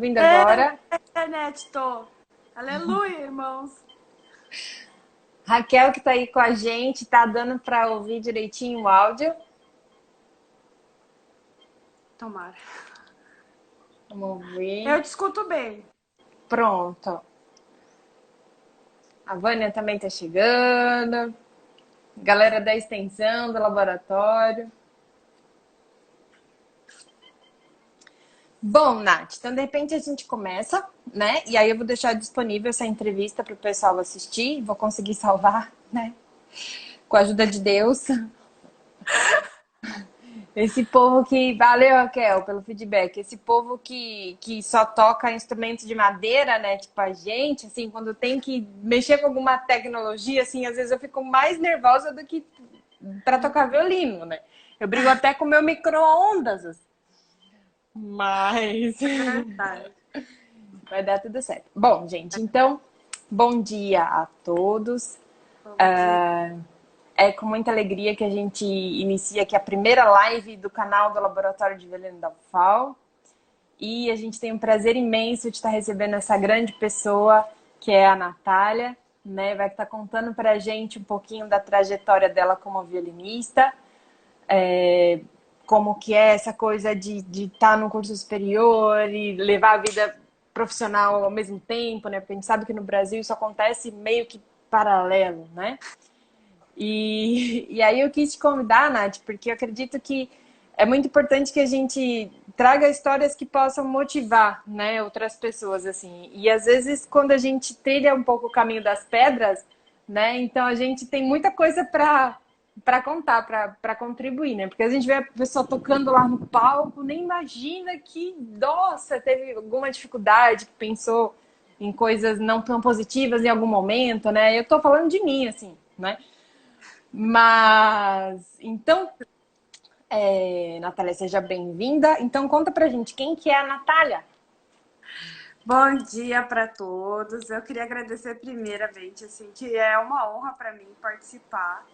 Vindo agora. Internet, tô. Aleluia, irmãos. Raquel que tá aí com a gente, tá dando para ouvir direitinho o áudio? Tomara. Vamos ver. Eu te escuto bem. Pronto. A Vânia também tá chegando. Galera da extensão, do laboratório. Bom, Nath, então de repente a gente começa, né? E aí eu vou deixar disponível essa entrevista para o pessoal assistir. Vou conseguir salvar, né? Com a ajuda de Deus. Esse povo que. Valeu, Raquel, pelo feedback. Esse povo que só toca instrumentos de madeira, né? Tipo a gente, assim, quando tem que mexer com alguma tecnologia, assim, às vezes eu fico mais nervosa do que para tocar violino, né? Eu brigo até com o meu micro-ondas, assim. Mas Verdade. vai dar tudo certo. Bom, gente, então, bom dia a todos. Bom dia. É com muita alegria que a gente inicia aqui a primeira live do canal do Laboratório de Violino da UFAL. E a gente tem um prazer imenso de estar recebendo essa grande pessoa, que é a Natália, né? Vai estar contando para a gente um pouquinho da trajetória dela como violinista, como que é essa coisa de estar no curso superior e levar a vida profissional ao mesmo tempo, né? Porque a gente sabe que no Brasil isso acontece meio que paralelo, né? E aí eu quis te convidar, Nath, porque eu acredito que é muito importante que a gente traga histórias que possam motivar, né, outras pessoas, assim. E às vezes, quando a gente trilha um pouco o caminho das pedras, né, então a gente tem muita coisa para contar, para contribuir, né? Porque a gente vê a pessoa tocando lá no palco, nem imagina que, nossa, teve alguma dificuldade, que pensou em coisas não tão positivas em algum momento, né? Eu tô falando de mim, assim, né? Mas, então, Natália, seja bem-vinda. Então, conta pra gente quem que é a Natália. Bom dia para todos. Eu queria agradecer primeiramente, assim, que é uma honra para mim participar.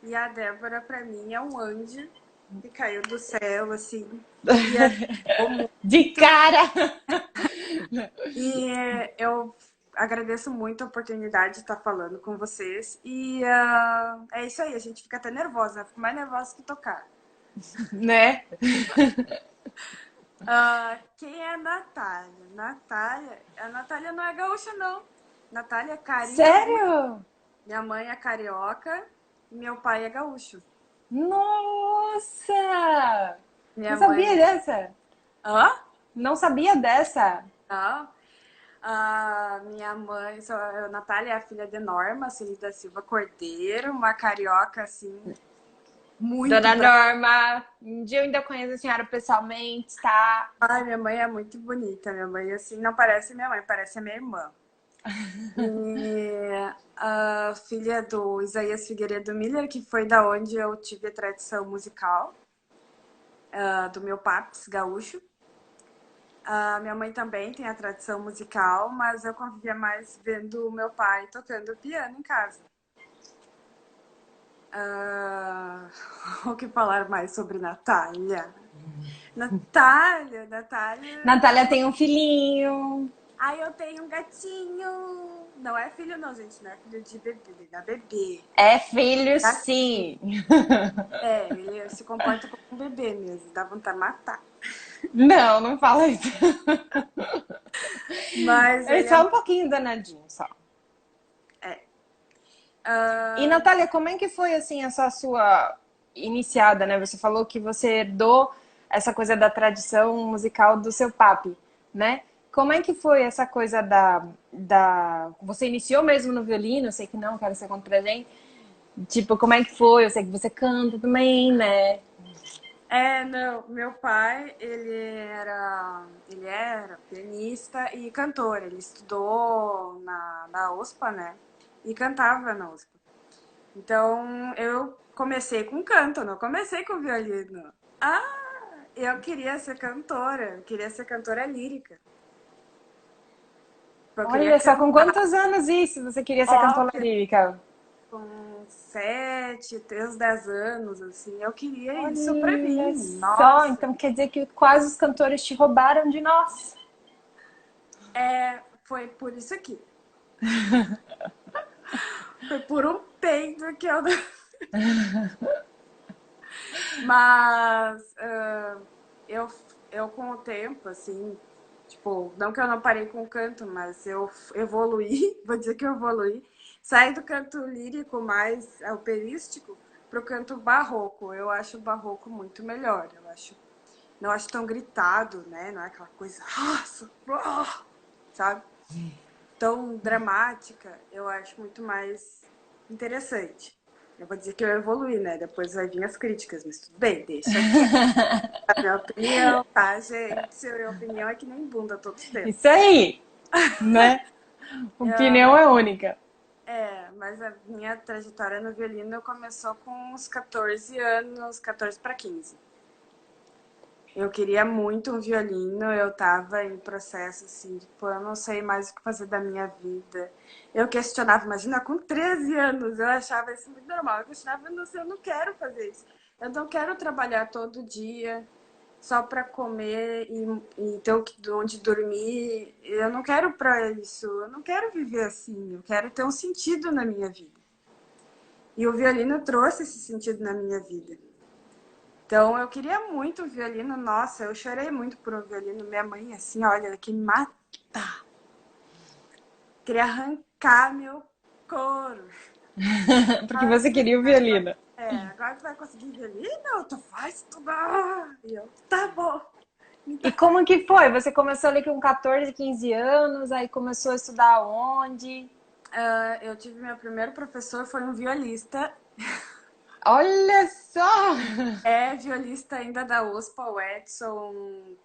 E a Débora, para mim, é um anjo que caiu do céu, assim, e ajudou De muito. cara! E eu agradeço muito a oportunidade de estar falando com vocês. E é isso aí, a gente fica até nervosa, né? Fico mais nervosa que tocar. Né? Quem é a Natália? A Natália não é gaúcha, não. Natália é carinha muito. Sério? Minha mãe é carioca e meu pai é gaúcho. Nossa! Não Minha sabia mãe. dessa. Hã? Não sabia dessa. Não. Minha mãe, a Natália é a filha de Norma Celi da Silva Cordeiro, uma carioca assim, muito Dona pra. Norma, um dia eu ainda conheço a senhora pessoalmente, tá? Ai, minha mãe é muito bonita. Minha mãe, assim, não parece minha mãe, parece a minha irmã. E a filha do Isaías Figueiredo Miller, que foi da onde eu tive a tradição musical, do meu paps gaúcho. Minha mãe também tem a tradição musical, mas eu convivia mais vendo o meu pai tocando piano em casa. Ah, o que falar mais sobre Natália? Natália é Natália uma. tem um filhinho. Ai, eu tenho um gatinho. Não é filho, não, gente. Não é filho de bebê, da bebê. É filho, Gatinho. sim. É, ele se comporta como um bebê mesmo. Dá vontade de matar. Não, não fala isso. Mas É ele é só muito. um pouquinho danadinho, só. É. E, Ah, Natália, como é que foi, assim, essa sua iniciada, né? Você falou que você herdou essa coisa da tradição musical do seu papi, né? Como é que foi essa coisa da... Você iniciou mesmo no violino? Eu sei que não, quero que você conte pra gente. Tipo, como é que foi? Eu sei que você canta também, né? não, meu pai, ele era pianista e cantor. Ele estudou na USPA, né? E cantava na USPA. Então, eu comecei com canto, não comecei com violino. Eu queria ser cantora lírica. Eu queria Olha só, com cantar, quantos anos isso você queria ser cantora ópera, lírica? com 7, até os 10 anos, assim. Eu queria isso pra Olha mim. só, Nossa, então quer dizer que quase os cantores te roubaram de nós. Foi por isso aqui. Foi por um peido que eu... Mas eu, eu com o tempo, assim, tipo, não que eu não parei com o canto, mas eu evoluí, vou dizer que eu evoluí, saí do canto lírico mais operístico pro canto barroco. Eu acho o barroco muito melhor, eu acho, não acho tão gritado, né? Não é aquela coisa, sabe? Tão dramática, eu acho muito mais interessante. Eu vou dizer que eu evolui, né? Depois vai vir as críticas, mas tudo bem, deixa quieto. A minha opinião, tá, gente? A minha opinião é que nem bunda todos temos. Isso aí, né? Opinião é única. Mas a minha trajetória no violino começou com uns 14 anos, 14 para 15. Eu queria muito um violino, eu tava em processo assim, tipo, eu não sei mais o que fazer da minha vida. Eu questionava, imagina, com 13 anos, eu achava isso muito normal. Eu questionava, eu não sei, eu não quero fazer isso. Eu não quero trabalhar todo dia só para comer e ter onde dormir. Eu não quero para isso, eu não quero viver assim, eu quero ter um sentido na minha vida. E o violino trouxe esse sentido na minha vida. Então, eu queria muito o violino. Nossa, eu chorei muito por um violino. Minha mãe, assim, olha, que mata. Queria arrancar meu couro. Porque você queria o violino. Agora tu vai conseguir violino? Tu vai estudar. E eu, tá bom. E como que foi? Você começou ali com 14, 15 anos, aí começou a estudar onde? Eu tive meu primeiro professor, foi um violista. Olha só! É violista ainda da USP, o Edson,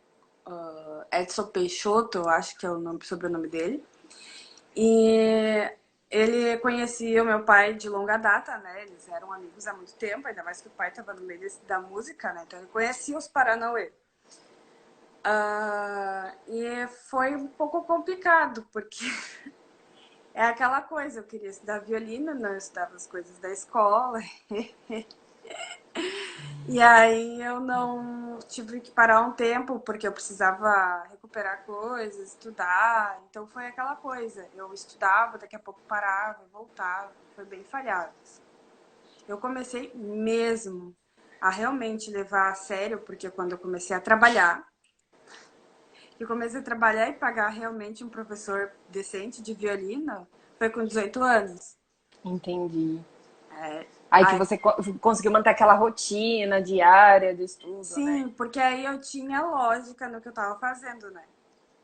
Edson Peixoto, eu acho que é o nome, sobrenome dele. E ele conhecia o meu pai de longa data, né? Eles eram amigos há muito tempo, ainda mais que o pai estava no meio da música, né? Então ele conhecia os Paranauê. E foi um pouco complicado, porque é aquela coisa, eu queria estudar violino, não estudava as coisas da escola. E aí eu não tive que parar um tempo, porque eu precisava recuperar coisas, estudar. Então foi aquela coisa. Eu estudava, daqui a pouco parava, voltava. Foi bem falhado. Eu comecei mesmo a realmente levar a sério, porque quando eu comecei a trabalhar, eu comecei a trabalhar e pagar realmente um professor decente de violino, foi com 18 anos. Entendi. É, Aí que aí você conseguiu manter aquela rotina diária do estudo, né? sim, porque aí eu tinha lógica no que eu tava fazendo, né?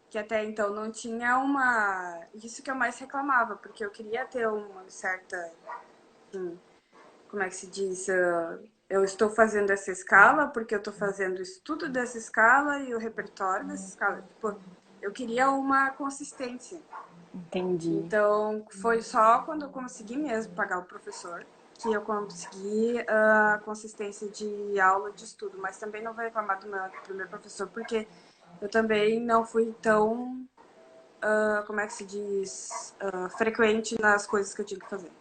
Que até então não tinha uma... Isso que eu mais reclamava, porque eu queria ter uma certa... Como é que se diz? Eu estou fazendo essa escala porque eu estou fazendo o estudo dessa escala e o repertório dessa escala. Tipo, eu queria uma consistência. Entendi. Então, foi só quando eu consegui mesmo pagar o professor que eu consegui a consistência de aula de estudo. Mas também não vou reclamar do meu primeiro professor, porque eu também não fui tão, como é que se diz, frequente nas coisas que eu tinha que fazer.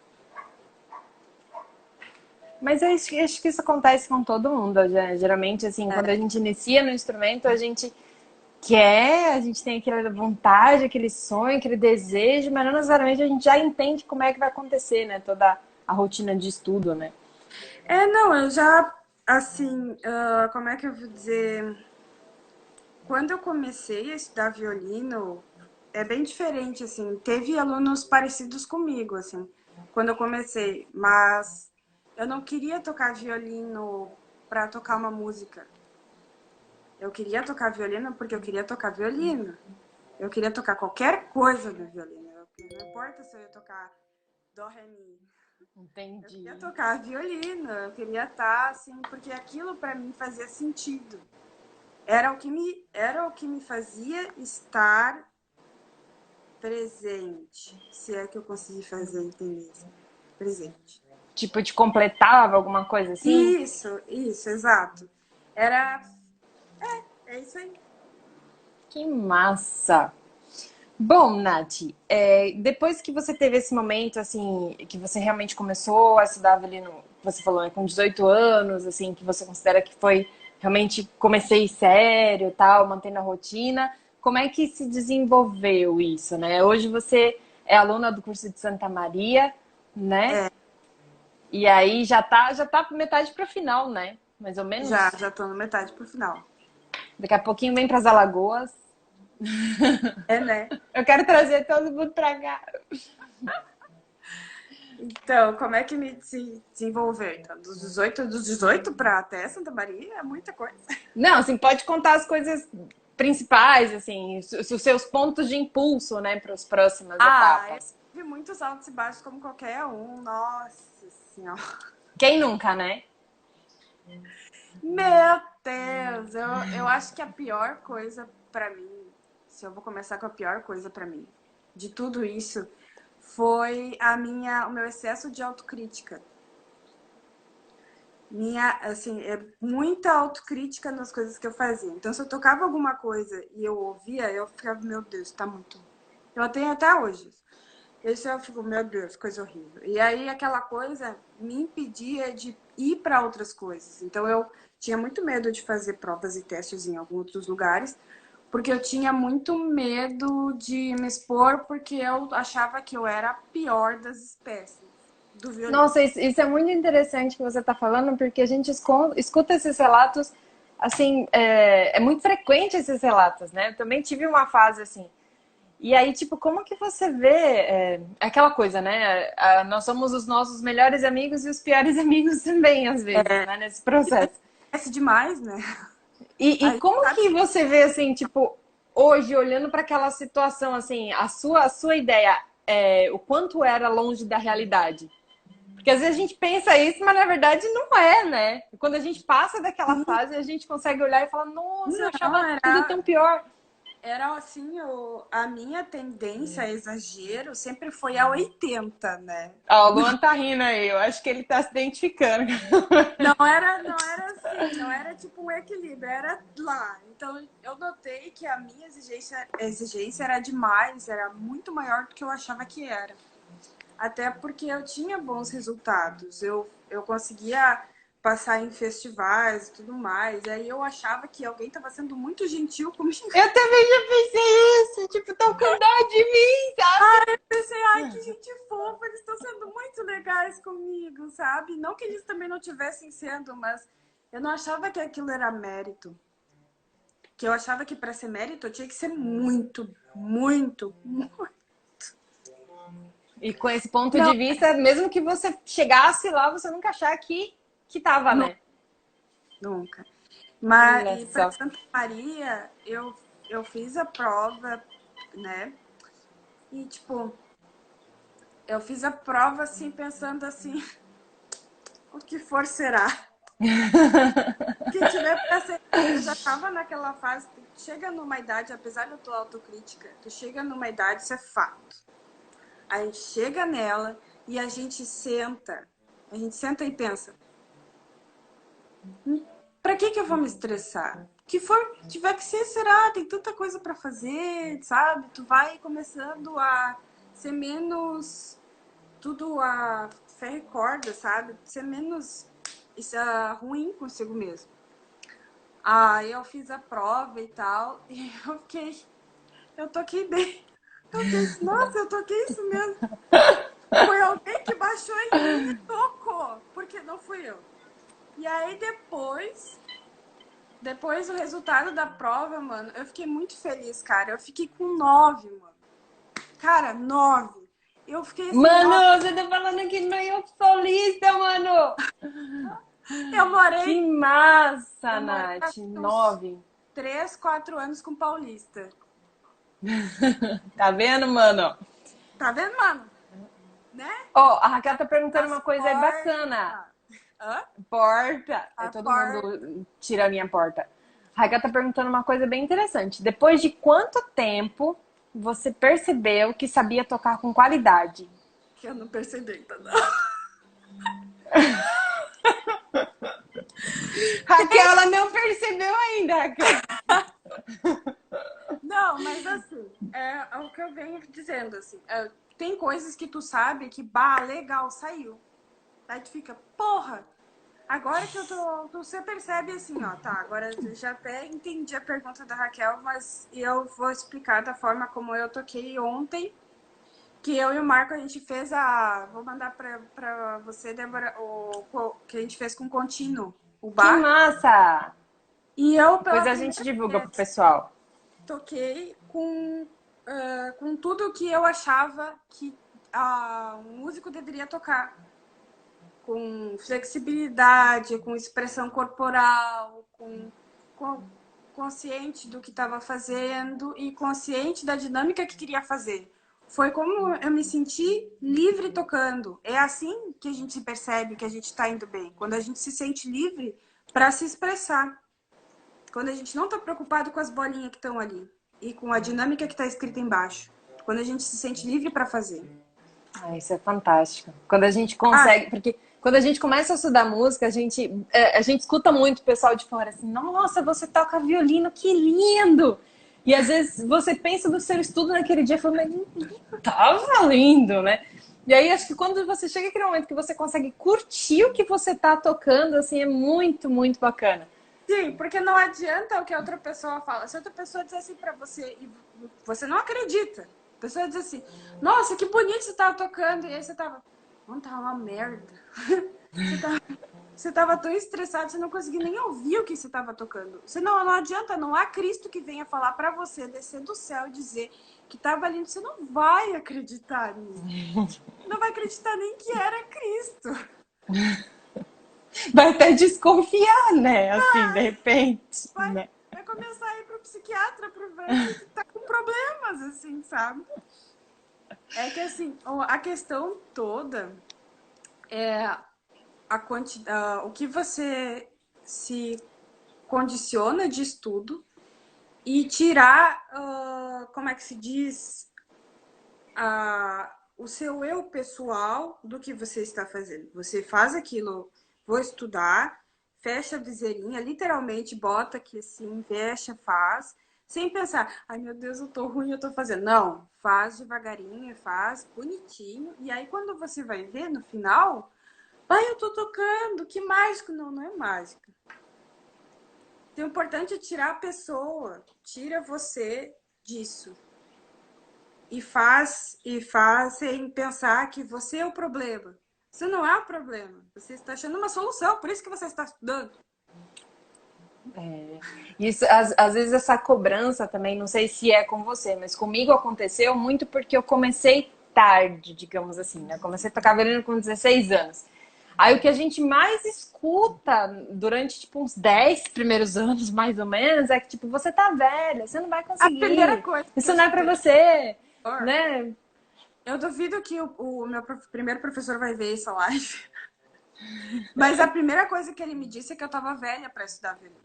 Mas eu acho que isso acontece com todo mundo, né? Geralmente, assim, quando a gente inicia no instrumento, a gente quer, a gente tem aquela vontade, aquele sonho, aquele desejo, mas não necessariamente a gente já entende como é que vai acontecer, né? Toda a rotina de estudo, né? Não, eu já, assim, como é que eu vou dizer? Quando eu comecei a estudar violino, é bem diferente, assim. Teve alunos parecidos comigo, assim, quando eu comecei, mas eu não queria tocar violino para tocar uma música. Eu queria tocar violino porque eu queria tocar violino. Eu queria tocar qualquer coisa no violino. Não importa se eu ia tocar dó, ré, mi. Eu Entendi. queria tocar violino, eu queria estar assim, porque aquilo para mim fazia sentido. Era o que me fazia estar presente, se é que eu consegui fazer entender isso. Presente. Tipo, te completava alguma coisa assim? Isso, exato. Era, é isso aí. Que massa! Bom, Nath, depois que você teve esse momento, assim, que você realmente começou a estudar violino, você falou, né, com 18 anos, assim, que você considera que foi realmente comecei sério, tal, mantendo a rotina. como é que se desenvolveu isso, né? Hoje você é aluna do curso de Santa Maria, né? É, E aí já tá metade para final, né? Mais ou menos. já tô no metade pro final. Daqui a pouquinho vem para as Alagoas. É, né? Eu quero trazer todo mundo para cá. Então, como é que me desenvolveu? Então, dos 18 para até Santa Maria é muita coisa. Não, assim, pode contar as coisas principais, assim, os seus pontos de impulso, né, para as próximas Eu etapas. tive muitos altos e baixos como qualquer um. Nossa Senhora. Quem nunca, né? Meu Deus, eu acho que a pior coisa pra mim, se eu vou começar com a pior coisa pra mim, de tudo isso, foi o meu excesso de autocrítica. Assim, é muita autocrítica nas coisas que eu fazia. Então, se eu tocava alguma coisa e eu ouvia, eu ficava, meu Deus, tá muito. Eu tenho até hoje. Esse eu fico, meu Deus, coisa horrível. E aí aquela coisa me impedia de ir para outras coisas. Então eu tinha muito medo de fazer provas e testes em alguns outros lugares, porque eu tinha muito medo de me expor, porque eu achava que eu era a pior das espécies do violino. Nossa, isso é muito interessante que você está falando, porque a gente escuta esses relatos, assim, é muito frequente esses relatos, né? Eu também tive uma fase assim. E aí, tipo, como que você vê aquela coisa, né? Nós somos os nossos melhores amigos e os piores amigos também, às vezes, né? Nesse processo. Esquece demais, né? E Aí como sabe que você vê, assim, tipo, hoje, olhando para aquela situação, assim, a sua ideia, o quanto era longe da realidade? Porque às vezes a gente pensa isso, mas na verdade não é, né? E quando a gente passa daquela que fase, a gente consegue olhar e falar, nossa, eu não achava tudo tão pior. era assim, a minha tendência a exagero sempre foi a 80, né? Ó, o Luan tá rindo aí, eu acho que ele tá se identificando. Não era assim, não era tipo um equilíbrio, era lá. Então eu notei que a minha exigência era demais, era muito maior do que eu achava que era. Até porque eu tinha bons resultados, eu conseguia passar em festivais e tudo mais. Aí eu achava que alguém estava sendo muito gentil comigo. Eu também já pensei isso, tipo, tão com dó de mim, sabe? Pensei, ai, que gente fofa, eles estão sendo muito legais comigo, sabe? Não que eles também não tivessem sendo, mas eu não achava que aquilo era mérito. Que eu achava que para ser mérito eu tinha que ser muito, muito, muito. E com esse ponto Não, de vista, mesmo que você chegasse lá, você nunca achar que tava, né? nunca. Mas Olha e para só. Santa Maria, eu fiz a prova, né? E tipo, eu fiz a prova assim pensando assim, o que for será. Que tiver pra ser. Eu já tava naquela fase. Chega numa idade, apesar de eu tua autocrítica, tu chega numa idade, isso é fato. A gente chega nela e a gente senta. A gente senta e pensa: pra que eu vou me estressar? Que for, tiver que ser, será? Tem tanta coisa pra fazer, sabe? Tu vai começando a ser menos. Tudo a ferro e corda, sabe? Ser menos isso é ruim consigo mesmo. Aí eu fiz a prova e tal, e eu toquei bem. Eu pensei, nossa, eu toquei isso mesmo. Foi alguém que baixou em mim e tocou, porque não fui eu. E aí depois do resultado da prova, mano, eu fiquei muito feliz, cara. Eu fiquei com 9, mano. Cara, 9. Eu fiquei assim, nossa, Mano, você tá falando que não é paulista, mano! eu Que morei, massa, eu morei Nath! acho que uns 9. 3, 4 anos com paulista. Tá vendo, mano? Tá vendo, mano? Né? Ó, a Raquel tá perguntando As uma coisa aí bacana. portas. Hã? Porta. A Todo porta. mundo tira a minha porta. A Raquel tá perguntando uma coisa bem interessante. Depois de quanto tempo você percebeu que sabia tocar com qualidade? Que eu não percebi ainda, não. Raquel, ela não percebeu ainda, Raquel. Não, mas assim, é o que eu venho dizendo, assim. Tem coisas que tu sabe que, bah, legal, saiu. Aí tu fica, porra. Agora que eu tô. Você percebe assim, ó, tá? Agora eu já até entendi a pergunta da Raquel, mas eu vou explicar da forma como eu toquei ontem, que eu e o Marco a gente fez a. Vou mandar pra você, Débora, o que a gente fez com contínuo, o Que bar. massa! E eu, Depois pela a gente primeira divulga vez, pro pessoal. toquei com tudo que eu achava que um músico deveria tocar. Com flexibilidade, com expressão corporal, com consciente do que estava fazendo e consciente da dinâmica que queria fazer. Foi como eu me senti livre tocando. É assim que a gente percebe que a gente está indo bem. Quando a gente se sente livre para se expressar. Quando a gente não está preocupado com as bolinhas que estão ali e com a dinâmica que está escrita embaixo. Quando a gente se sente livre para fazer. Ah, isso é fantástico. Quando a gente Ah, consegue, porque quando a gente começa a estudar música, a gente escuta muito o pessoal de fora assim, nossa, você toca violino, que lindo! E às vezes você pensa do seu estudo naquele dia e fala, mas não tava lindo, né? E aí acho que quando você chega aquele momento que você consegue curtir o que você tá tocando, assim, é muito, muito bacana. sim, porque não adianta o que a outra pessoa fala. Se outra pessoa diz assim pra você e você não acredita. A pessoa diz assim, nossa, que bonito você tava tocando. E aí você tava, não, tá uma merda. Você tava, você tava tão estressado, você não conseguia nem ouvir o que você tava tocando. Você não adianta, não há Cristo que venha falar pra você, descer do céu e dizer que tava lindo. Você não vai acreditar nisso. Não vai acreditar nem que era Cristo. Vai até desconfiar, né? Assim, de repente, Vai, né? vai começar a ir pro psiquiatra pra ver que tá com problemas, assim, sabe? É que, assim, a questão toda é o que você se condiciona de estudo e tirar, como é que se diz, o seu eu pessoal do que você está fazendo. Você faz aquilo, vou estudar, fecha a viseirinha, literalmente bota aqui assim, fecha, faz, sem pensar, ai meu Deus, eu tô ruim, eu tô fazendo. Não, faz devagarinho, faz bonitinho, e aí quando você vai ver no final, ai, eu tô tocando, que mágico. Não, não é mágica. Então, o importante é tirar a pessoa, tira você disso. E faz sem pensar que você é o problema. Você não é o problema. Você está achando uma solução, por isso que você está estudando. É. Isso, às vezes essa cobrança também, não sei se é com você, mas comigo aconteceu muito porque eu comecei tarde, digamos assim, né? Eu comecei a tocar violino com 16 anos. Aí o que a gente mais escuta durante, tipo, uns 10 primeiros anos, mais ou menos, é que, tipo, você tá velha, você não vai A primeira conseguir, coisa que eu isso não é pra escutei, você, né? eu duvido que o meu primeiro professor vai ver essa live, mas a primeira coisa que ele me disse é que eu estava velha para estudar violino.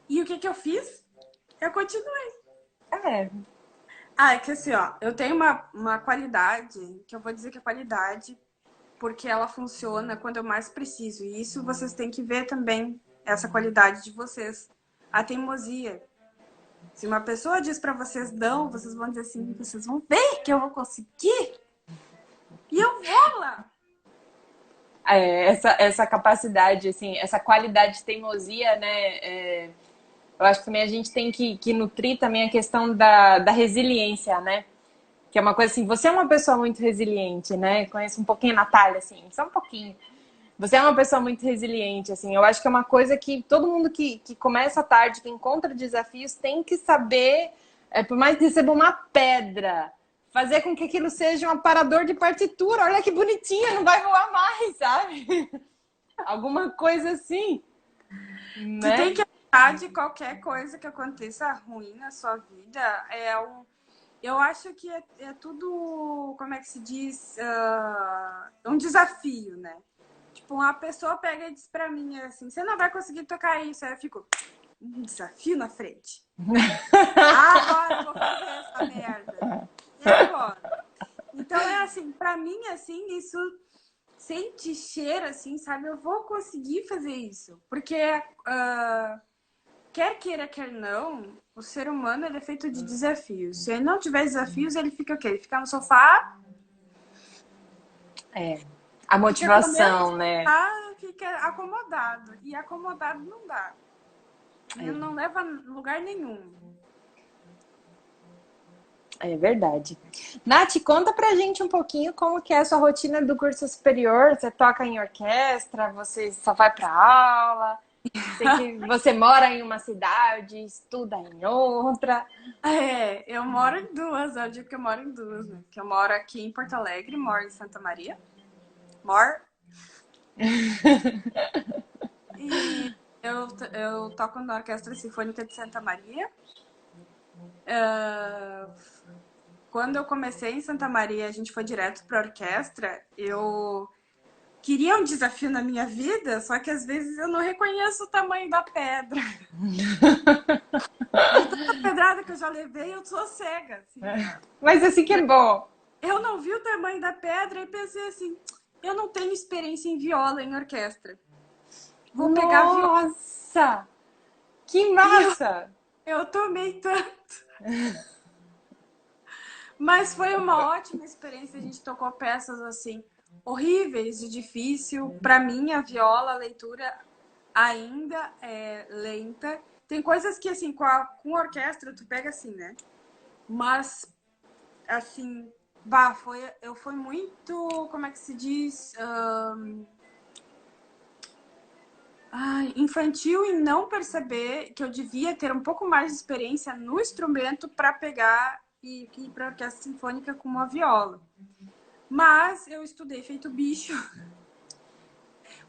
E o que eu fiz? Eu continuei. É, Ah, é que assim, ó, eu tenho uma qualidade, que eu vou dizer que é qualidade, porque ela funciona quando eu mais preciso. E isso vocês têm que ver também, essa qualidade de vocês. A teimosia. Se uma pessoa diz para vocês não, vocês vão dizer assim, vocês vão ver que eu vou conseguir. E eu vou lá. essa capacidade, assim, essa qualidade de teimosia, né? Eu acho que também a gente tem que nutrir também a questão da resiliência, né? Que é uma coisa assim, você é uma pessoa muito resiliente, né? Conheço um pouquinho a Natália, assim, só um pouquinho. Você é uma pessoa muito resiliente, assim. Eu acho que é uma coisa que todo mundo que começa tarde, que encontra desafios, tem que saber, por mais que receba uma pedra, fazer com que aquilo seja um aparador de partitura. Olha que bonitinha, não vai voar mais, sabe? Alguma coisa assim, Tu tem né? que achar de qualquer coisa que aconteça ruim na sua vida. Eu acho que é tudo, como é que se diz? Um desafio, né? Tipo, uma pessoa pega e diz pra mim assim, você não vai conseguir tocar isso. Aí eu fico, um desafio na frente. Agora eu vou fazer essa merda. E agora? Então é assim, pra mim, assim, isso sente cheiro, assim, sabe? Eu vou conseguir fazer isso. Porque quer queira, quer não, o ser humano ele é feito de desafios. Se ele não tiver desafios, ele fica o quê? Ele fica no sofá. É. A Porque com menos motivação, né? fica acomodado. E acomodado não dá. Não leva a lugar nenhum. É verdade. Nath, conta pra gente um pouquinho como que é a sua rotina do curso superior. Você toca em orquestra, você só vai pra aula. Sei que você mora em uma cidade, estuda em outra. Eu moro em duas, eu digo que eu moro em duas, né? Que eu moro aqui em Porto Alegre, moro em Santa Maria. Moro. E eu toco na Orquestra Sinfônica de Santa Maria. Quando eu comecei em Santa Maria, a gente foi direto para a orquestra. Eu queria um desafio na minha vida, só que às vezes eu não reconheço o tamanho da pedra. De tanta pedrada que eu já levei, eu sou cega. Assim. Mas assim que é bom. Eu não vi o tamanho da pedra e pensei assim: eu não tenho experiência em viola em orquestra. Vou pegar a viola. Nossa! Que E massa! eu tomei tanto. Mas foi uma ótima experiência. A gente tocou peças assim horríveis de difícil. Para mim, a viola, a leitura ainda é lenta. Tem coisas que assim com a orquestra tu pega assim, né? Mas assim, foi muito, como é que se diz? Infantil em não perceber que eu devia ter um pouco mais de experiência no instrumento para pegar e ir para a orquestra sinfônica com uma viola. Mas eu estudei feito bicho,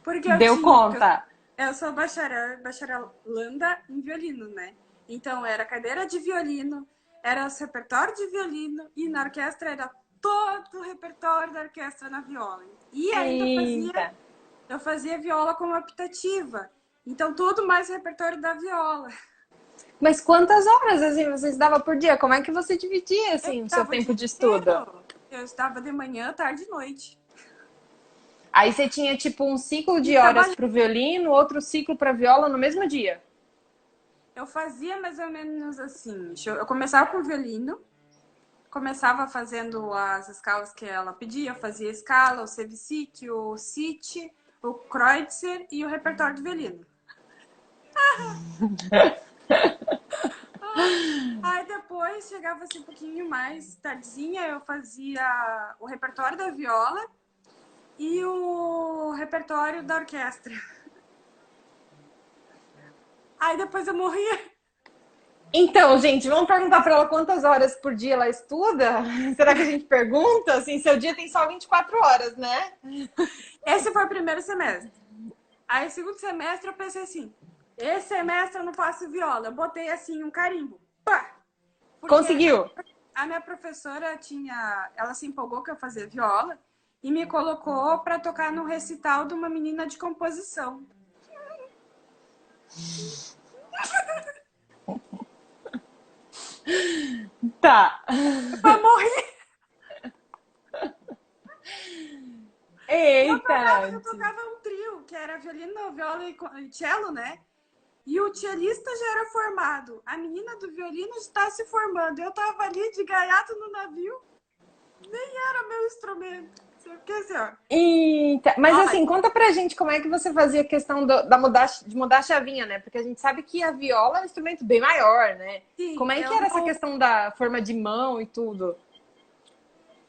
porque Deu conta. eu sou bacharelanda em violino, né? Então era cadeira de violino, era o repertório de violino e na orquestra era todo o repertório da orquestra na viola. E ainda Eita! eu fazia viola como optativa. Então tudo mais o repertório da viola. Mas quantas horas assim você estudava por dia? Como é que você dividia Eu assim o seu estava o tempo dia de estudo? inteiro. Eu estava de manhã, tarde e noite. Aí você tinha tipo um ciclo E de horas trabalhava. para o violino, outro ciclo para viola no mesmo dia. Eu fazia mais ou menos assim. Eu começava com o violino, começava fazendo as escalas que ela pedia. Eu fazia a escala, o Sevicik, o Sit, o Kreutzer e o repertório de violino. Aí depois chegava assim um pouquinho mais tardezinha, eu fazia o repertório da viola e o repertório da orquestra. Aí depois eu morria. Então, gente, vamos perguntar para ela quantas horas por dia ela estuda? Será que a gente pergunta? Assim, seu dia tem só 24 horas, né? Esse foi o primeiro semestre. Aí, segundo semestre, eu pensei assim: esse semestre eu não faço viola. Eu botei assim um carimbo. Pá! Porque Conseguiu. a minha professora ela se empolgou que eu fazia viola e me colocou para tocar no recital de uma menina de composição. Tá. Eu morri. Eita, Eu Nath. tocava um trio, que era violino, viola e cello, né? E o cellista já era formado. A menina do violino está se formando. Eu tava ali de gaiato no navio. Nem era meu instrumento. Eu fiquei assim, ó. Eita. Mas Ai, assim, conta pra gente como é que você fazia a questão de mudar a chavinha, né? Porque a gente sabe que a viola é um instrumento bem maior, né? sim, Como é que eu era essa não. questão da forma de mão e tudo?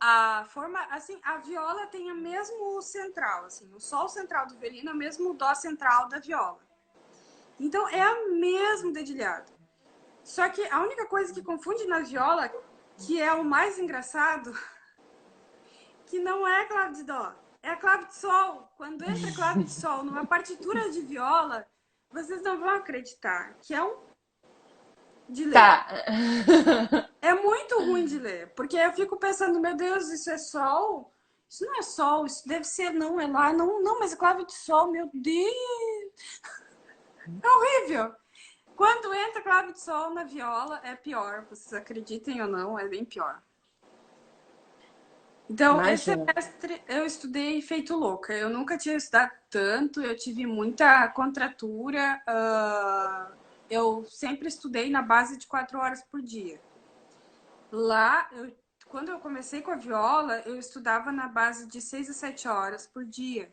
A forma, assim, a viola tem o mesmo central, assim, o sol central do violino é o mesmo dó central da viola. Então é o mesmo dedilhado. Só que a única coisa que confunde na viola, que é o mais engraçado, que não é a clave de dó, é a clave de sol. Quando entra a clave de sol numa partitura de viola, vocês não vão acreditar que é um de ler. Tá. É muito ruim de ler, porque eu fico pensando, meu Deus, isso é sol? Isso não é sol, isso deve ser, não, é lá, não, não, mas é clave de sol, meu Deus, é horrível. Quando entra clave de sol na viola, é pior, vocês acreditem ou não, é bem pior. Então, esse Imagina. semestre eu estudei feito louca, eu nunca tinha estudado tanto, eu tive muita contratura, eu sempre estudei na base de 4 horas por dia. Lá, quando eu comecei com a viola, eu estudava na base de 6 a 7 horas por dia.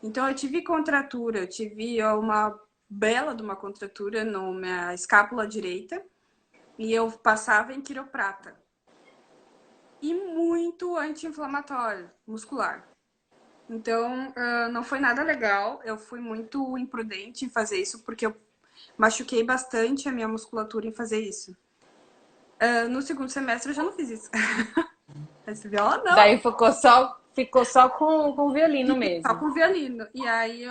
Então, eu tive contratura, eu tive uma bela de uma contratura na minha escápula direita e eu passava em quiroprata. E muito anti-inflamatório muscular. Então, não foi nada legal. Eu fui muito imprudente em fazer isso, porque eu machuquei bastante a minha musculatura em fazer isso. No segundo semestre eu já não fiz isso. Esse viola não. Daí ficou só com o violino Só mesmo. com violino. E aí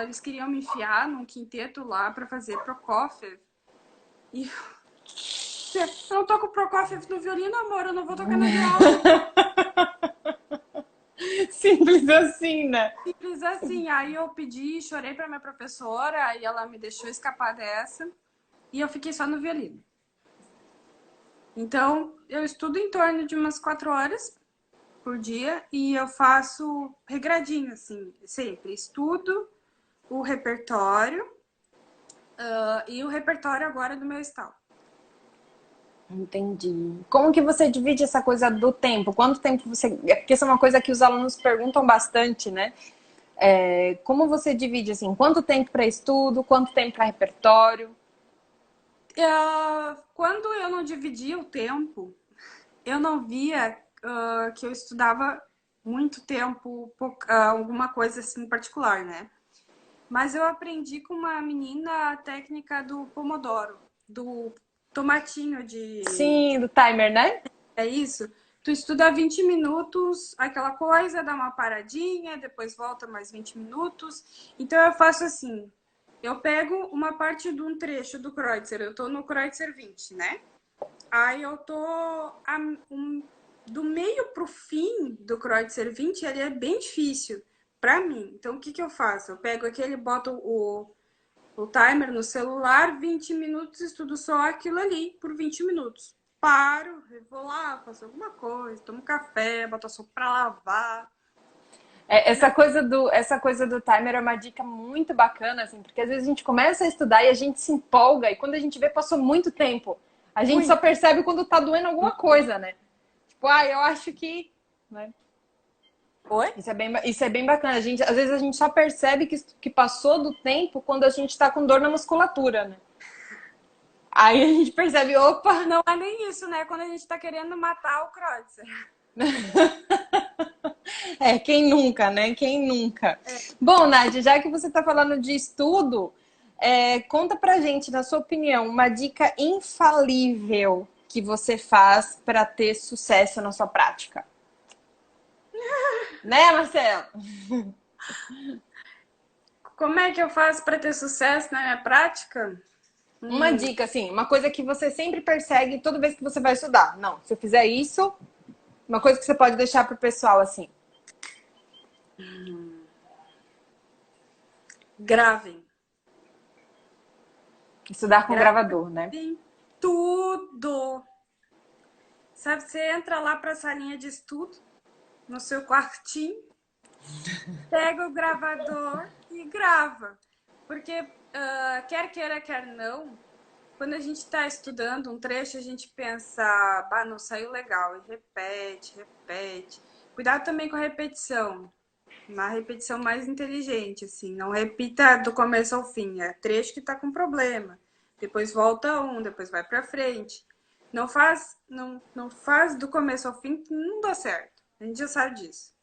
eles queriam me enfiar num quinteto lá pra fazer Prokofiev. E eu não toco Prokofiev no violino, amor, eu não vou tocar na viola. Simples assim, né? Simples assim. Aí eu pedi, chorei pra minha professora, aí ela me deixou escapar dessa. E eu fiquei só no violino. Então, eu estudo em torno de umas 4 horas por dia e eu faço regradinho, assim, sempre. Estudo o repertório e o repertório agora do meu estado. Entendi. Como que você divide essa coisa do tempo? Quanto tempo você... É porque isso é uma coisa que os alunos perguntam bastante, né? Como você divide, assim, quanto tempo para estudo, quanto tempo para repertório? Quando eu não dividia o tempo, eu não via que eu estudava muito tempo, alguma coisa assim em particular, né? Mas eu aprendi com uma menina a técnica do Pomodoro, do tomatinho de... Sim, do timer, né? É isso? Tu estuda 20 minutos, aquela coisa, dá uma paradinha, depois volta mais 20 minutos. Então eu faço assim, eu pego uma parte de um trecho do Kreutzer, eu tô no Kreutzer 20, né? Aí eu tô do meio pro fim do Kreutzer 20, ele é bem difícil pra mim. Então o que que eu faço? Eu pego aquele, boto o timer no celular, 20 minutos, estudo só aquilo ali por 20 minutos. Paro, vou lá, faço alguma coisa, tomo café, boto a sopa pra lavar. Essa coisa do timer é uma dica muito bacana, assim, porque às vezes a gente começa a estudar e a gente se empolga, e quando a gente vê, passou muito tempo. A gente só Muito. percebe quando tá doendo alguma coisa, né? Tipo, eu acho que... Né? Oi? Isso é bem bacana. Às vezes a gente só percebe que passou do tempo quando a gente tá com dor na musculatura, né? Aí a gente percebe, opa! Não é nem isso, né? Quando a gente tá querendo matar o Kreutzer. Quem nunca, né? Quem nunca? Bom, Nádia, já que você tá falando de estudo, conta pra gente, na sua opinião, uma dica infalível que você faz para ter sucesso na sua prática. Né, Marcelo? Como é que eu faço para ter sucesso na minha prática? Uma dica, assim, uma coisa que você sempre persegue toda vez que você vai estudar. Não, se eu fizer isso, uma coisa que você pode deixar pro pessoal, assim. Gravem. Estudar com gravador, né? Gravem tudo. Sabe, você entra lá para a salinha de estudo, no seu quartinho, pega o gravador e grava. Porque, quer queira, quer não, quando a gente está estudando um trecho, a gente pensa, bah, não saiu legal, e repete, repete. Cuidado também com a repetição. Uma repetição mais inteligente, assim. Não repita do começo ao fim. É trecho que tá com problema. Depois volta depois vai para frente. Não faz do começo ao fim que não dá certo. A gente já sabe disso.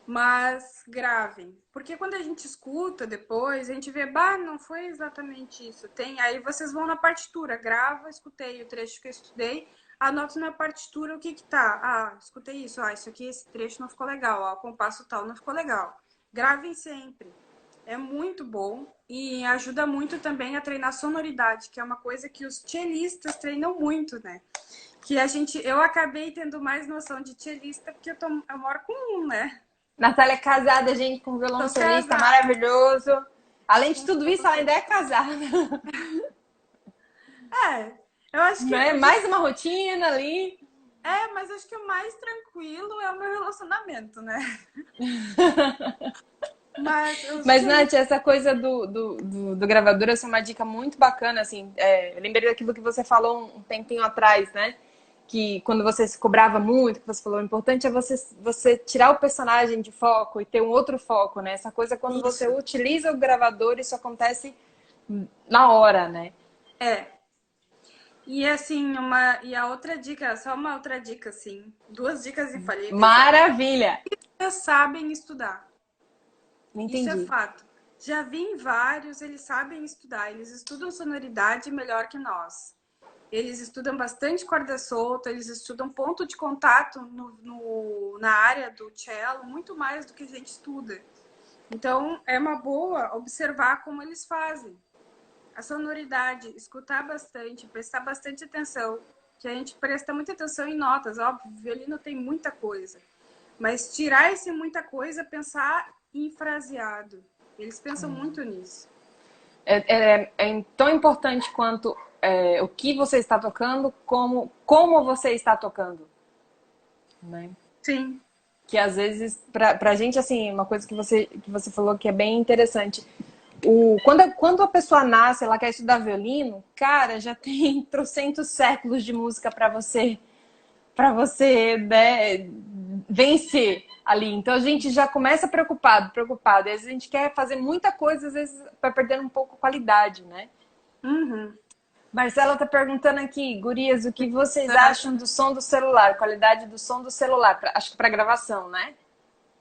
Mas gravem. Porque quando a gente escuta depois, a gente vê, bah, não foi exatamente isso. Aí vocês vão na partitura, grava, escutei o trecho que eu estudei, anoto na partitura o que tá. Escutei isso, isso aqui, esse trecho não ficou legal, o compasso tal não ficou legal. Gravem sempre. É muito bom e ajuda muito também a treinar sonoridade, que é uma coisa que os cellistas treinam muito, né? Eu acabei tendo mais noção de cellista porque eu moro com um, né? Natália é casada, gente, com um Tô violoncelista casada. maravilhoso. Além de tudo isso, ela ainda é casada. Eu acho que... Né? Mais uma rotina ali. Mas acho que o mais tranquilo é o meu relacionamento, né? Mas, Nath, essa coisa do gravador, essa é uma dica muito bacana, assim. Eu lembrei daquilo que você falou um tempinho atrás, né? que quando você se cobrava muito, que você falou, o importante é você tirar o personagem de foco e ter um outro foco, né? Essa coisa, quando você Isso. utiliza o gravador, isso acontece na hora, né? É. E assim, e a outra dica, só uma outra dica, assim. Duas dicas infalíveis é: Maravilha! eles sabem estudar. Isso é Entendi. fato. Já vi em vários, eles sabem estudar, eles estudam sonoridade melhor que nós. Eles estudam bastante corda solta, eles estudam ponto de contato na área do cello, muito mais do que a gente estuda. Então, é uma boa observar como eles fazem. A sonoridade, escutar bastante, prestar bastante atenção, que a gente presta muita atenção em notas, óbvio, o violino tem muita coisa. Mas tirar esse muita coisa, pensar em fraseado. Eles pensam muito nisso. É tão importante quanto o que você está tocando, como você está tocando, né? Sim. Que às vezes, pra gente, assim, uma coisa que você falou que é bem interessante. Quando a pessoa nasce, ela quer estudar violino, cara, já tem trocentos séculos de música para você, né, vencer ali. Então a gente já começa preocupado. Às vezes a gente quer fazer muita coisa, às vezes vai perdendo um pouco a qualidade, né? Uhum. Marcela tá perguntando aqui, gurias, o que vocês acham do som do celular, qualidade do som do celular, acho que para gravação, né?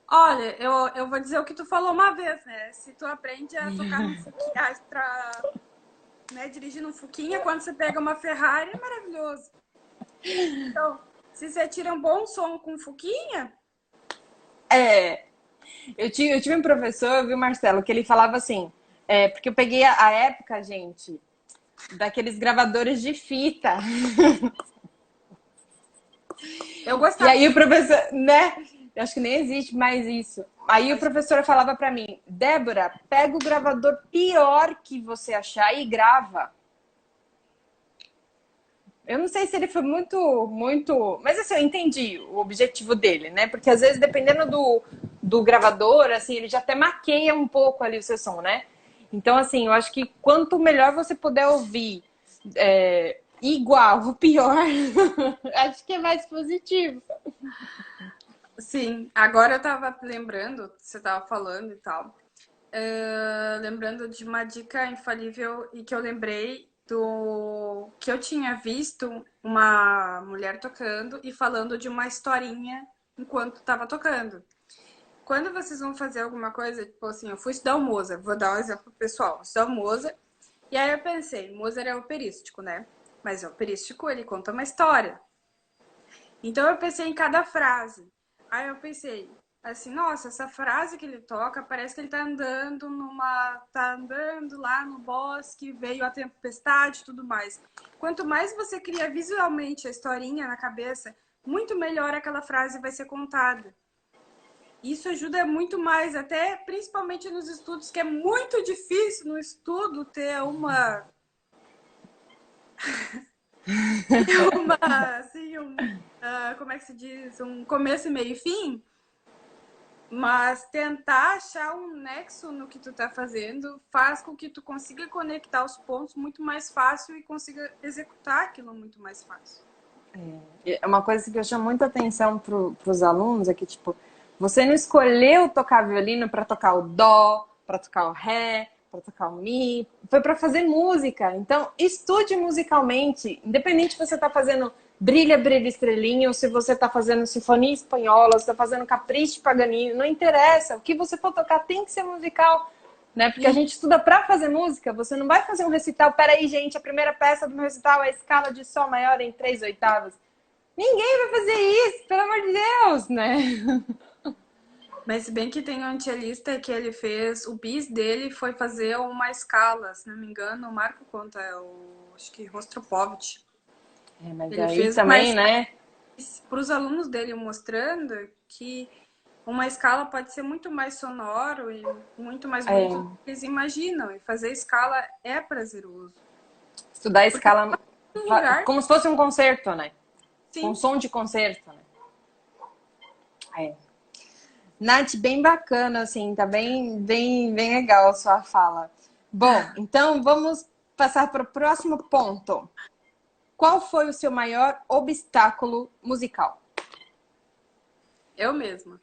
Olha, eu vou dizer o que tu falou uma vez, né? Se tu aprende a tocar no Fuquinha, né, dirigir no Fuquinha, quando você pega uma Ferrari, é maravilhoso. Então, se você tira um bom som com Fuquinha... Eu tive um professor, viu, Marcelo, que ele falava assim, porque eu peguei a época, gente, daqueles gravadores de fita. Eu E gostava. aí o professor, né? Eu acho que nem existe mais isso. Aí o professor falava pra mim, Débora, pega o gravador pior que você achar e grava. Eu não sei se ele foi muito... Mas assim, eu entendi o objetivo dele, né? Porque às vezes, dependendo do gravador, assim, ele já até maqueia um pouco ali o seu som, né? Então, assim, eu acho que quanto melhor você puder ouvir igual ou pior, acho que é mais positivo. Sim, agora eu tava lembrando, você tava falando e tal, lembrando de uma dica infalível e que eu lembrei do que eu tinha visto uma mulher tocando e falando de uma historinha enquanto tava tocando. Quando vocês vão fazer alguma coisa, tipo assim, eu fui estudar o Mozart, vou dar um exemplo pessoal, estudar o Mozart, e aí eu pensei, Mozart é operístico, né? Mas o operístico, ele conta uma história. Então eu pensei em cada frase. Aí eu pensei, assim, nossa, essa frase que ele toca parece que ele tá andando lá no bosque, veio a tempestade e tudo mais. Quanto mais você cria visualmente a historinha na cabeça, muito melhor aquela frase vai ser contada. Isso ajuda muito mais, até principalmente nos estudos, que é muito difícil no estudo ter assim, como é que se diz? Um começo, meio e fim. Mas tentar achar um nexo no que tu tá fazendo faz com que tu consiga conectar os pontos muito mais fácil e consiga executar aquilo muito mais fácil. É uma coisa que eu chamo muita atenção para os alunos é que, tipo, você não escolheu tocar violino para tocar o dó, para tocar o ré, para tocar o mi, foi para fazer música. Então, estude musicalmente, independente se você está fazendo Brilha, Brilha, Estrelinha, ou se você está fazendo Sinfonia Espanhola, ou se está fazendo Capricho Paganini, não interessa. O que você for tocar tem que ser musical, né? Porque a gente estuda para fazer música, você não vai fazer um recital. Peraí, gente, a primeira peça do meu recital é a escala de Sol maior em 3/8. Ninguém vai fazer isso, pelo amor de Deus, né? Mas se bem que tem um cellista que ele fez, o bis dele foi fazer uma escala, se não me engano, o Marco conta, acho que Rostropovich. Mas Ele aí fez uma também, escala né? para os alunos dele, mostrando que uma escala pode ser muito mais sonoro e muito mais bonito do que eles imaginam. E fazer escala é prazeroso. Estudar a Porque escala é um lugar, como se fosse um concerto, né? Com sim. som de concerto, né? É. Nath, bem bacana, assim, tá bem legal a sua fala. Bom, então vamos passar para o próximo ponto. qual foi o seu maior obstáculo musical? Eu mesma.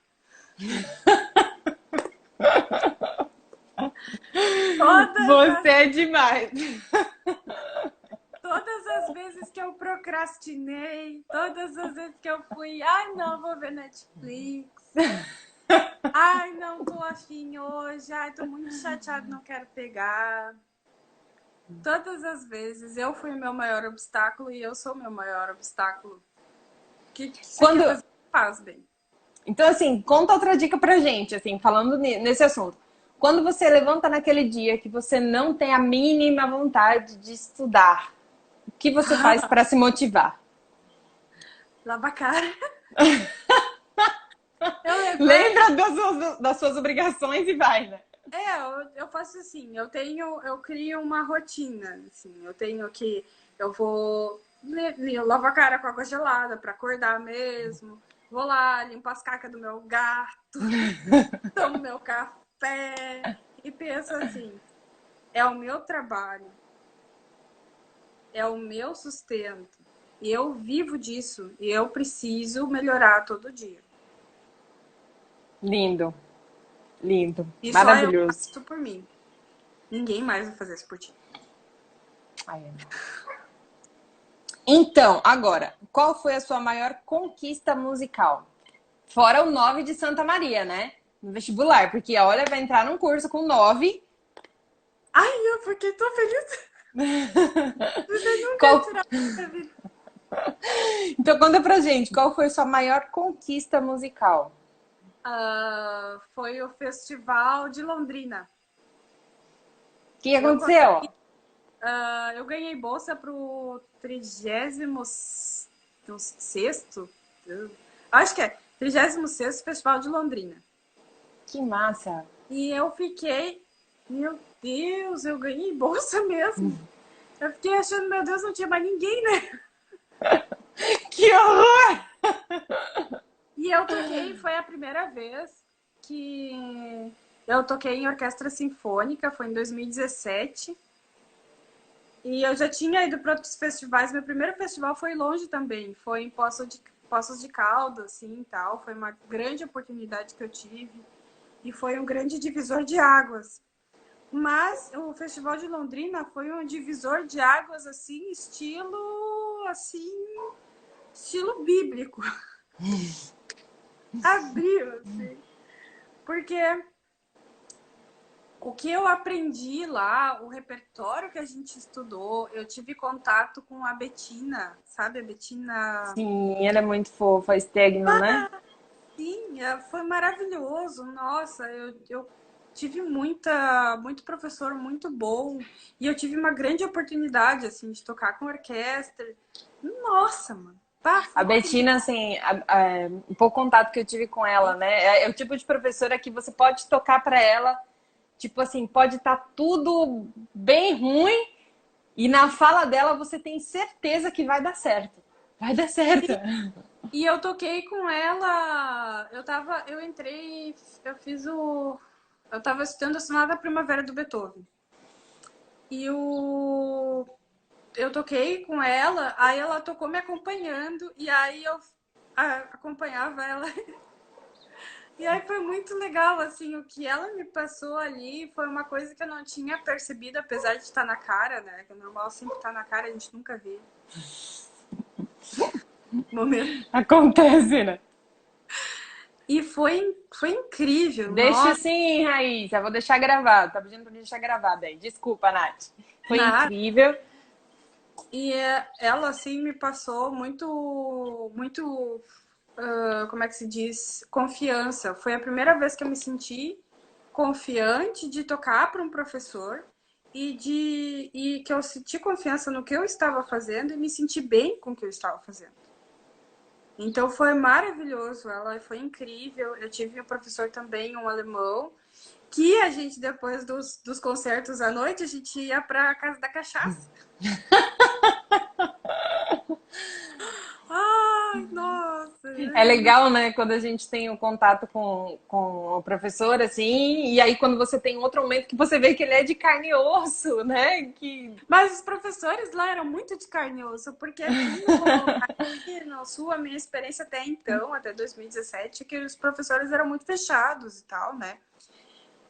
Você é demais. Todas as vezes que eu procrastinei, todas as vezes que eu fui, ai não, vou ver Netflix. Ai, não tô afim hoje, ai, tô muito chateado, não quero pegar. Todas as vezes eu fui o meu maior obstáculo e eu sou o meu maior obstáculo. O que você quer fazer, faz bem. Então, assim, conta outra dica pra gente, assim, falando nesse assunto. Quando você levanta naquele dia que você não tem a mínima vontade de estudar, o que você faz para se motivar? Lava a cara. Lembra das suas obrigações e vai, né? Eu faço assim, eu crio uma rotina, assim, eu vou lavar a cara com água gelada para acordar mesmo, vou lá, limpo as cacas do meu gato, tomo meu café e penso assim, é o meu trabalho, é o meu sustento, e eu vivo disso, e eu preciso melhorar todo dia. Lindo, lindo, E só eu maravilhoso. faço isso por mim. Ninguém mais vai fazer isso por ti. Então, agora, qual foi a sua maior conquista musical? Fora o 9 de Santa Maria, né? No vestibular, porque olha, vai entrar num curso com 9. Ai, eu porque tô feliz. Você nunca Qual... tirar da vida. Então conta pra gente, qual foi a sua maior conquista musical? Foi o Festival de Londrina. O que Eu, aconteceu? eu ganhei bolsa pro 36º, acho que é, 36º Festival de Londrina. Que massa! E eu fiquei, meu Deus, eu ganhei bolsa mesmo. Eu fiquei achando, meu Deus, não tinha mais ninguém, né? Que horror! E eu toquei, foi a primeira vez que eu toquei em orquestra sinfônica, foi em 2017. E eu já tinha ido para outros festivais. Meu primeiro festival foi longe também, foi em Poços de Caldas, assim, tal. Foi uma grande oportunidade que eu tive e foi um grande divisor de águas. Mas o Festival de Londrina foi um divisor de águas assim, estilo bíblico. Abriu, assim. Porque o que eu aprendi lá, o repertório que a gente estudou, eu tive contato com a Betina, sabe? A Betina. Sim, ela é muito fofa, Stegno, né? Sim, foi maravilhoso. Nossa, eu tive muito professor muito bom. E eu tive uma grande oportunidade, assim, de tocar com orquestra. Nossa, mano. Tá, A foi Betina, assim, um pouco contato que eu tive com ela, né? É o tipo de professora que você pode tocar pra ela, tipo assim, pode estar tudo bem ruim e na fala dela você tem certeza que vai dar certo. Vai dar certo. E eu toquei com ela, eu entrei, eu tava estudando a Sonata Primavera do Beethoven. E eu toquei com ela, aí ela tocou me acompanhando, e aí eu acompanhava ela. E aí foi muito legal, assim, o que ela me passou ali foi uma coisa que eu não tinha percebido, apesar de estar na cara, né? Que é normal sempre estar na cara, a gente nunca vê. Momento. Acontece, né? E foi incrível, Deixa nossa, assim, Raíssa. Vou deixar gravado. Tá pedindo pra deixar gravado aí. Desculpa, Nath. Foi nada. incrível. E ela, assim, me passou muito, como é que se diz? Confiança. Foi a primeira vez que eu me senti confiante de tocar para um professor e que eu senti confiança no que eu estava fazendo e me senti bem com o que eu estava fazendo. Então foi maravilhoso, ela foi incrível. Eu tive um professor também, um alemão, que a gente, depois dos concertos à noite, a gente ia para a casa da cachaça. Ai, nossa, É legal, né, quando a gente tem um contato com o professor, assim, e aí quando você tem outro momento que você vê que ele é de carne e osso, né? Mas os professores lá eram muito de carne e osso, porque aqui no Sul, a minha experiência até então, até 2017, é que os professores eram muito fechados e tal, né?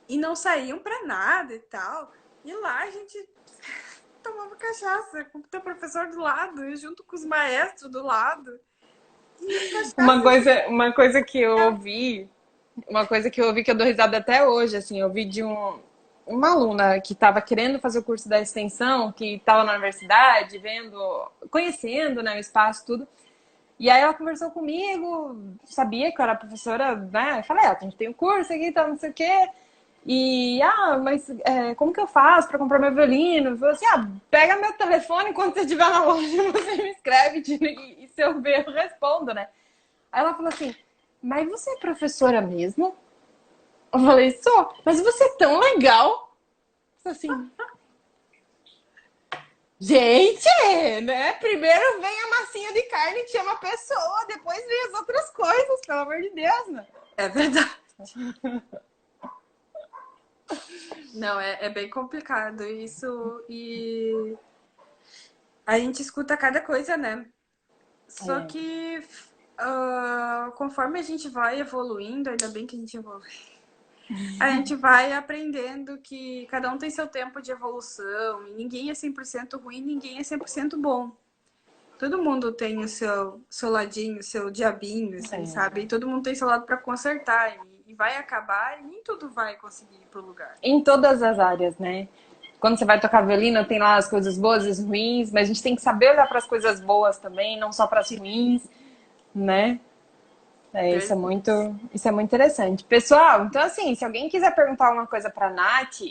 E não saíam pra nada e tal. E lá a gente tomava cachaça com o teu professor do lado, e junto com os maestros do lado. E cachaça. Uma coisa que eu ouvi, uma coisa que eu ouvi que eu dou risada até hoje, assim, eu ouvi de uma aluna que estava querendo fazer o curso da extensão, que estava na universidade, vendo, conhecendo, né, o espaço, tudo. E aí ela conversou comigo, sabia que eu era professora, né? Eu falei, a gente tem um curso aqui, tá, não sei o quê. E, mas como que eu faço para comprar meu violino? Eu falei assim, pega meu telefone quando você estiver na loja, você me escreve e se eu ver, eu respondo, né? Aí ela falou assim, mas você é professora mesmo? Eu falei, sou, mas você é tão legal. Eu falei assim, gente, né? Primeiro vem a massinha de carne e te chama a pessoa, depois vem as outras coisas, pelo amor de Deus, né? É verdade. Não, é bem complicado isso. E a gente escuta cada coisa, né? Só que conforme a gente vai evoluindo, ainda bem que a gente evolui, a gente vai aprendendo que cada um tem seu tempo de evolução, e ninguém é 100% ruim, ninguém é 100% bom. Todo mundo tem o seu ladinho, o seu diabinho, assim, sabe? E todo mundo tem seu lado para consertar. E vai acabar e nem tudo vai conseguir ir pro lugar. Em todas as áreas, né? Quando você vai tocar violino, tem lá as coisas boas e as ruins, mas a gente tem que saber olhar para as coisas boas também, não só para as ruins, né? Isso é muito interessante. Pessoal, então assim, se alguém quiser perguntar alguma coisa para a Nath,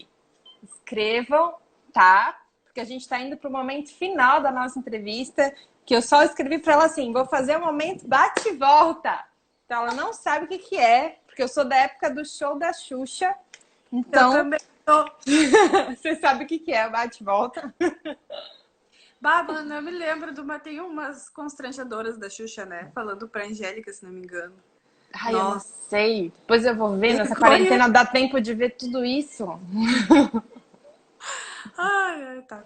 escrevam, tá? Porque a gente está indo para o momento final da nossa entrevista, que eu só escrevi para ela assim, vou fazer um momento bate e volta. Então ela não sabe o que que é, porque eu sou da época do show da Xuxa. Então, eu também tô. Você sabe o que que é bate e volta? Mano, eu me lembro tem umas constrangedoras da Xuxa, né? Falando pra Angélica, se não me engano. Ai, eu não sei. Depois eu vou ver. Nessa Vergonha. quarentena dá tempo de ver tudo isso. Ai, tá.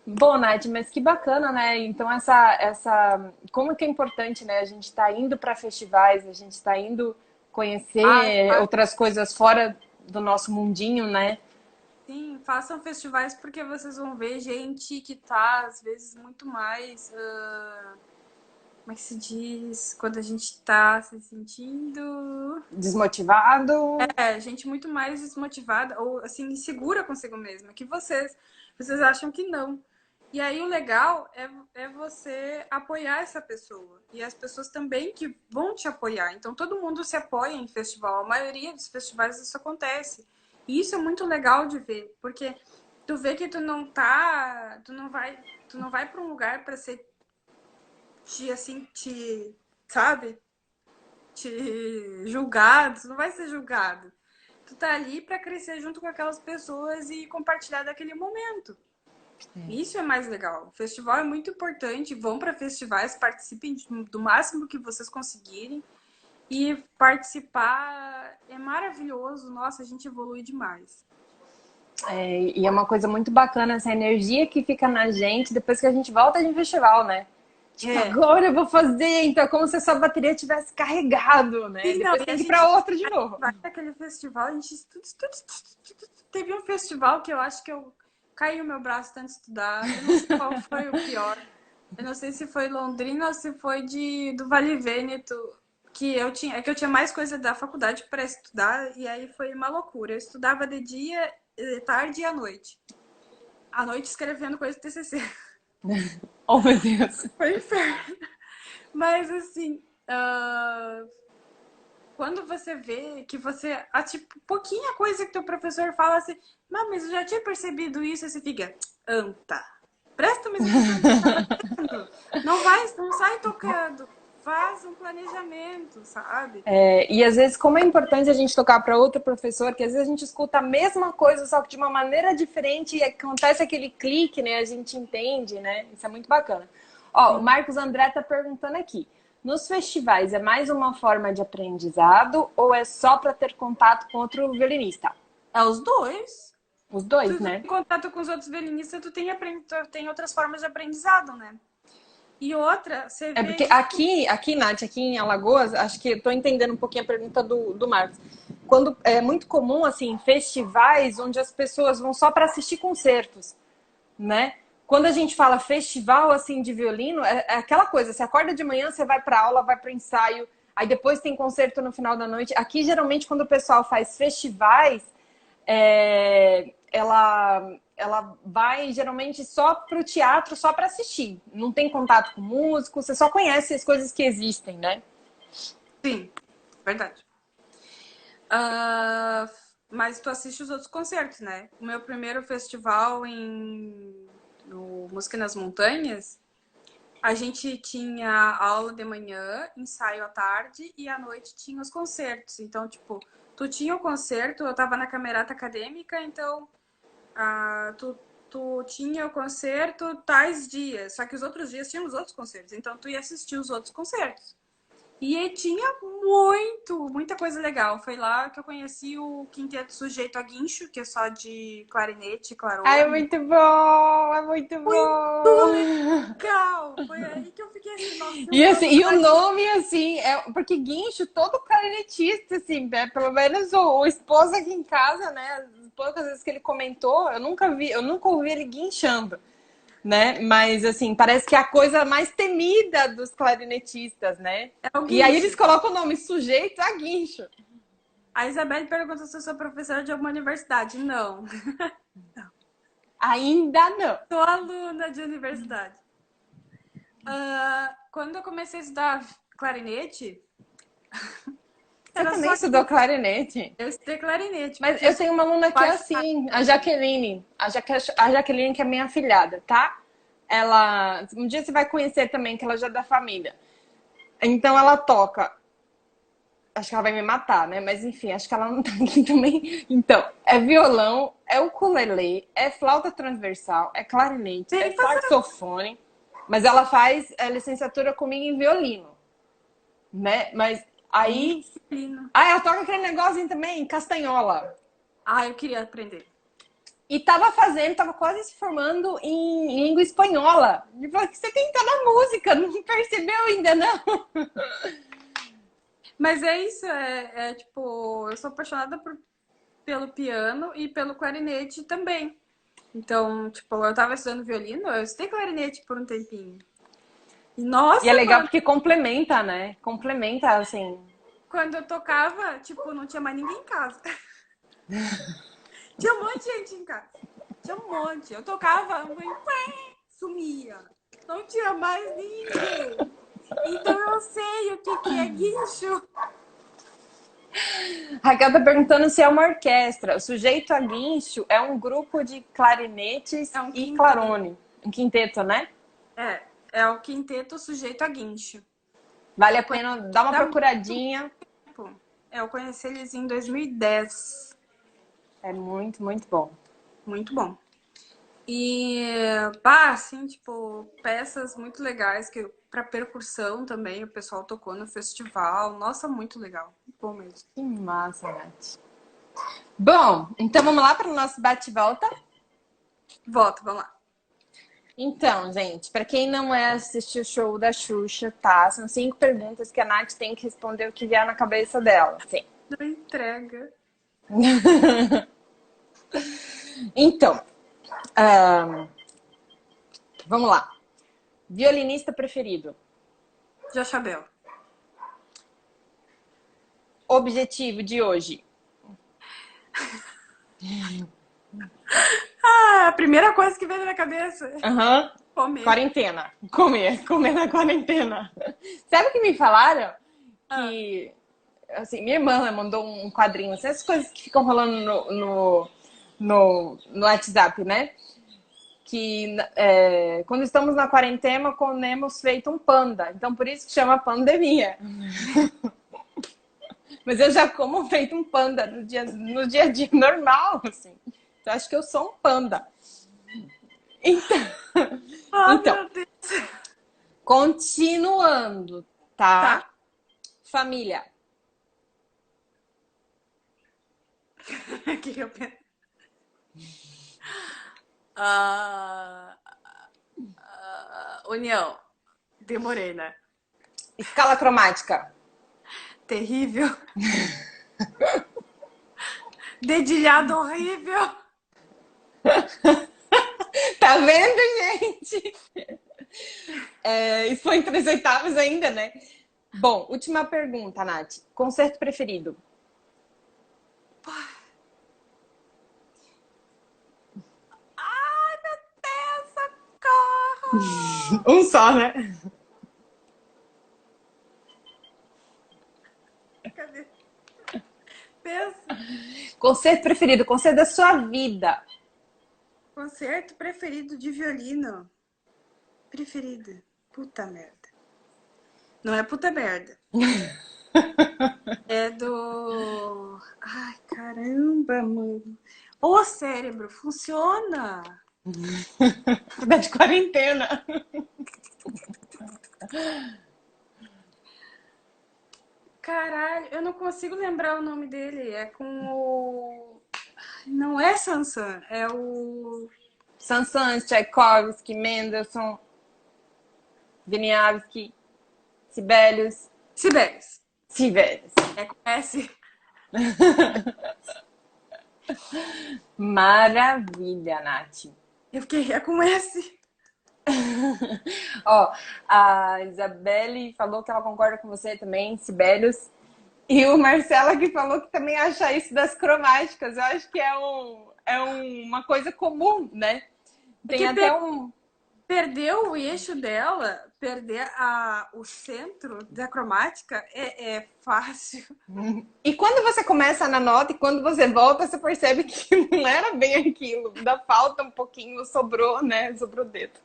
Bom, Nath, mas que bacana, né? Então, como que é importante, né? A gente tá indo para festivais, a gente tá indo conhecer outras coisas fora do nosso mundinho, né? Sim, façam festivais porque vocês vão ver gente que tá, às vezes, muito mais. Como é que se diz? Quando a gente tá se sentindo. Desmotivado. Gente muito mais desmotivada ou, assim, insegura consigo mesma. Que vocês acham que não. E aí o legal é você apoiar essa pessoa. E as pessoas também que vão te apoiar. Então todo mundo se apoia em festival. A maioria dos festivais isso acontece. E isso é muito legal de ver, porque tu vê que tu não vai para um lugar para ser sabe? Te julgado, tu não vai ser julgado. Tu tá ali para crescer junto com aquelas pessoas e compartilhar daquele momento. Isso é mais legal. O festival é muito importante. Vão para festivais, participem do máximo que vocês conseguirem. E participar é maravilhoso. Nossa, a gente evolui demais. E é uma coisa muito bacana essa energia que fica na gente depois que a gente volta de um festival, né? Tipo, agora eu vou fazer, então, como se a sua bateria tivesse carregado, né? Sim, depois tem que ir pra outra de novo. Vai naquele festival, a gente teve um festival que eu acho que eu caí o meu braço tanto estudar. Eu não sei qual foi o pior. Eu não sei se foi Londrina ou se foi do Vale Vêneto, que eu tinha mais coisa da faculdade para estudar, e aí foi uma loucura. Eu estudava de dia, de tarde e à noite. À noite escrevendo coisa do TCC. Oh, meu Deus. Foi inferno. Mas, assim, quando você vê que você... tipo, pouquinha coisa que teu professor fala assim, mas eu já tinha percebido isso, aí você fica, anta. Presta mais atenção. Não sai tocando. Faz um planejamento, sabe? E às vezes, como é importante a gente tocar para outro professor, que às vezes a gente escuta a mesma coisa, só que de uma maneira diferente e acontece aquele clique, né? A gente entende, né? Isso é muito bacana. Ó, o Marcos André tá perguntando aqui. nos festivais é mais uma forma de aprendizado ou é só para ter contato com outro violinista? É os dois. Os dois, Tu né? tem contato com os outros violinistas, tu tem outras formas de aprendizado, né? E outra, você É vê, porque tipo, aqui, Nath, aqui em Alagoas, acho que estou entendendo um pouquinho a pergunta do Marcos. Quando é muito comum, assim, festivais onde as pessoas vão só para assistir concertos, né? Quando a gente fala festival, assim, de violino, é aquela coisa, você acorda de manhã, você vai para aula, vai para ensaio, aí depois tem concerto no final da noite. Aqui, geralmente, quando o pessoal faz festivais, ela vai geralmente só para o teatro, só para assistir. Não tem contato com músico, você só conhece as coisas que existem, né? sim, verdade. Ah, mas tu assiste os outros concertos, né? O meu primeiro festival no Música nas Montanhas, a gente tinha aula de manhã, ensaio à tarde e à noite tinha os concertos. Então, tipo, tu tinha o concerto, eu tava na camerata acadêmica, então tu tinha o concerto tais dias, só que os outros dias tinham os outros concertos, então tu ia assistir os outros concertos. E tinha muita coisa legal. Foi lá que eu conheci o Quinteto Sujeito a Guincho, que é só de clarinete e Ah, é clarone. muito bom, é muito bom. Legal! Foi aí que eu fiquei assim, nossa, eu E, assim, amo e o clarinete. nome, assim, porque guincho, todo clarinetista, assim, né? Pelo menos o esposo aqui em casa, né? As poucas vezes que ele comentou, eu nunca ouvi ele guinchando, né? Mas, assim, parece que é a coisa mais temida dos clarinetistas, né? É o E aí eles guincho. colocam o nome sujeito a guincho. A Isabelle perguntou se eu sou professora de alguma universidade. Não, Ainda não. sou aluna de universidade. Quando eu comecei a estudar clarinete, Você era também só estudou que clarinete? eu estudei clarinete, Mas porque eu os tenho uma aluna que é pais assim, a Jaqueline. A Jaqueline, que é minha afilhada, tá? Ela. Um dia você vai conhecer também, que ela já é da família. Então ela toca. Acho que ela vai me matar, né? Mas enfim, acho que ela não tá aqui também. Então, é violão, é ukulele, é flauta transversal, é clarinete, é tem que fazer. saxofone. Mas ela faz licenciatura comigo em violino, né? Mas aí. Violino. Ah, ela toca aquele negocinho também, castanhola. Eu queria aprender. E tava quase se formando em língua espanhola. E falou que você tem que estar na música, não percebeu ainda, não? Mas é isso, tipo, eu sou apaixonada pelo piano e pelo clarinete também. Então, tipo, eu tava estudando violino, eu estudei clarinete por um tempinho. E E é nossa, legal mano, porque complementa, né? Complementa, assim. quando eu tocava, tipo, não tinha mais ninguém em casa. Tinha um monte de gente em casa. Tinha um monte. Eu tocava, a mãe sumia. Não tinha mais ninguém. Então eu sei o que que é guincho. Raquel tá perguntando se é uma orquestra. O sujeito a guincho é um grupo de clarinetes É um e quinteto. clarone. Um quinteto, né? É o quinteto sujeito a guincho. Vale Eu a conheci pena dar uma há muito procuradinha. tempo. Eu conheci eles em 2010. É muito, muito bom. Muito bom. E, pá, assim, tipo, peças muito legais que para percussão também o pessoal tocou no festival. Nossa, muito legal. Muito bom mesmo. Que massa, Nath. Bom, então vamos lá para o nosso bate-volta. Volta, vamos lá. Então, gente, para quem não é assistir o show da Xuxa, tá? São 5 perguntas que a Nath tem que responder o que vier na cabeça dela. Sim. Não entrega. Então, vamos lá. Violinista preferido. Já Chabel. Objetivo de hoje. A primeira coisa que veio na minha cabeça. Aham. Comer. Quarentena. Comer na quarentena. Sabe o que me falaram? Ah, Que, assim, minha irmã mandou um quadrinho, assim, essas coisas que ficam rolando no WhatsApp, né? Que quando estamos na quarentena, comemos feito um panda. Então, por isso que chama pandemia. Mas eu já como feito um panda no dia a dia normal, assim. Então, acho que eu sou um panda. Então, então meu Deus. continuando, Tá. Tá. Família. Que eu penso. Ah, união. Demorei, né? Escala cromática. Terrível. Dedilhado horrível. Tá vendo, gente? Isso foi entre as oitavas ainda, né? Bom, última pergunta, Nath. Concerto preferido? Ai, meu Deus, socorro! Um só, né? Cadê? Pensa. Concerto preferido, concerto da sua vida. Concerto preferido de violino. Preferido. Puta merda. Não é puta merda. É do. Ai, caramba, mano. O cérebro funciona. Da de quarentena. Caralho, eu não consigo lembrar o nome dele. É com o. Não é Sansan, é o. Saint-Saëns, Tchaikovsky, Mendelssohn, Wieniawski, Sibelius. Sibelius. Sibelius. É com S. Maravilha, Nath. Eu fiquei, é com S. Ó, a Isabelle falou que ela concorda com você também, Sibelius. E o Marcelo que falou que também acha isso das cromáticas. Eu acho que uma coisa comum, né? É Tem que até um. perdeu o eixo dela, perder o centro da cromática é fácil. E quando você começa na nota e quando você volta, você percebe que não era bem aquilo. Ainda falta um pouquinho, sobrou, né? Sobrou o dedo.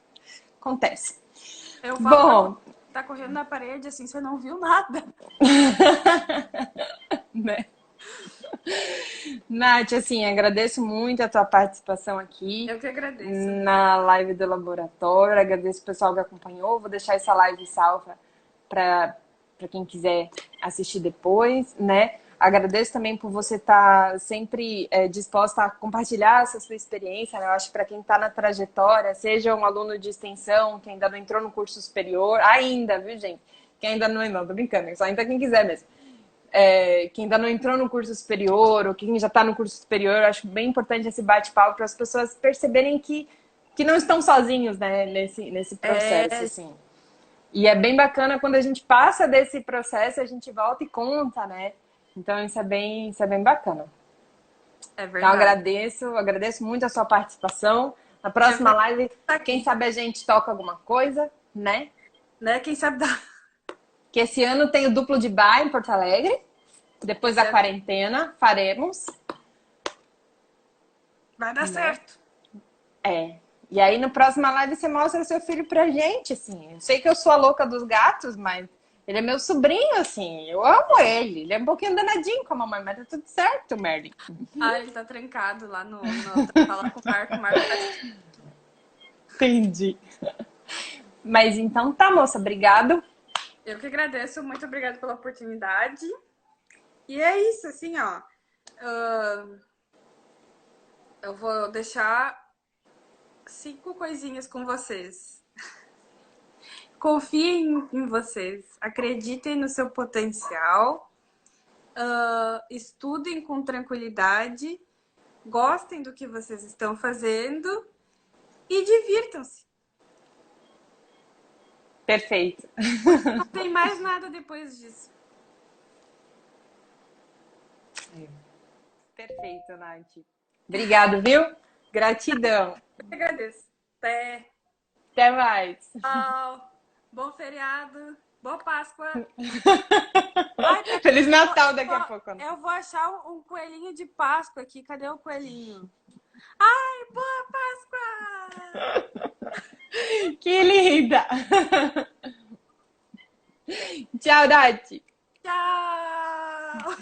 Acontece. Eu falo Bom, tá correndo na parede assim, você não viu nada. né? Nath, assim, agradeço muito a tua participação aqui Eu que agradeço. na live do laboratório. Agradeço o pessoal que acompanhou. Vou deixar essa live salva para quem quiser assistir depois, né? Agradeço também por você estar sempre disposta a compartilhar essa sua experiência, né? Eu acho que para quem está na trajetória, seja um aluno de extensão, que ainda não entrou no curso superior, ainda, viu, gente? Quem ainda não, tô brincando, só ainda quem quiser mesmo. Que ainda não entrou no curso superior, ou quem já está no curso superior, eu acho bem importante esse bate-papo para as pessoas perceberem que não estão sozinhos, né, nesse processo, assim. E é bem bacana quando a gente passa desse processo, a gente volta e conta, né? Então isso é bem bacana. É Então verdade. agradeço muito a sua participação. Na próxima live, quem sabe a gente toca alguma coisa, né? Né? Quem sabe dá. Que esse ano tem o duplo de bar em Porto Alegre. Depois da quarentena, faremos. Vai dar certo. E aí, no próxima live, você mostra o seu filho pra gente, assim. Eu sei que eu sou a louca dos gatos, mas ele é meu sobrinho, assim. Eu amo ele. Ele é um pouquinho danadinho com a mamãe, mas tá tudo certo, Merlin. Ah, ele tá trancado lá no sala com o Marco. O Marco tá... Entendi. Mas então tá, moça. Obrigado. Eu que agradeço. Muito obrigada pela oportunidade. E é isso, assim, ó. Eu vou deixar 5 coisinhas com vocês. Confiem em vocês. Acreditem no seu potencial. Estudem com tranquilidade. Gostem do que vocês estão fazendo. E divirtam-se. Perfeito. Não tem mais nada depois disso. Perfeito, Nath. Obrigado, viu? Gratidão. Eu que agradeço. Até mais. Tchau. Bom feriado. Boa Páscoa. Feliz Natal daqui a pouco. Eu vou achar um coelhinho de Páscoa aqui. Cadê o coelhinho? Ai, boa Páscoa! Que linda! Tchau, Nath. Tchau!